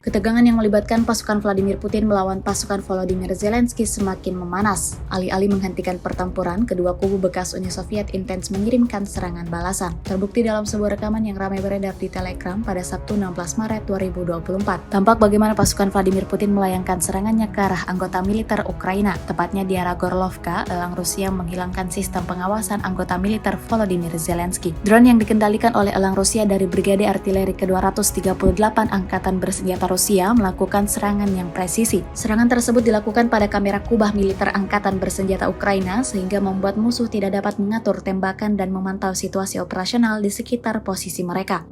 Ketegangan yang melibatkan pasukan Vladimir Putin melawan pasukan Volodymyr Zelensky semakin memanas. Alih-alih menghentikan pertempuran, kedua kubu bekas Uni Soviet intens mengirimkan serangan balasan. Terbukti dalam sebuah rekaman yang ramai beredar di Telegram pada Sabtu 16 Maret 2024. Tampak bagaimana pasukan Vladimir Putin melayangkan serangannya ke arah anggota militer Ukraina, tepatnya di arah Gorlovka, elang Rusia menghilangkan sistem pengawasan anggota militer Volodymyr Zelensky. Drone yang dikendalikan oleh elang Rusia dari Brigade Artileri ke-238 Angkatan Bersenjata Rusia melakukan serangan yang presisi. Serangan tersebut dilakukan pada kamera kubah militer Angkatan Bersenjata Ukraina sehingga membuat musuh tidak dapat mengatur tembakan dan memantau situasi operasional di sekitar posisi mereka.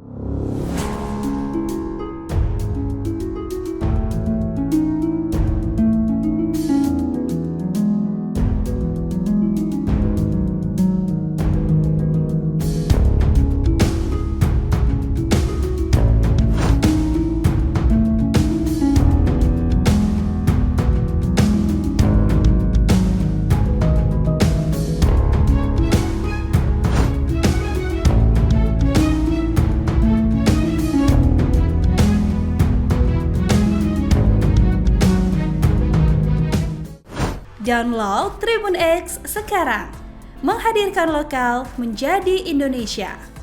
Download Tribun X sekarang, menghadirkan lokal menjadi Indonesia.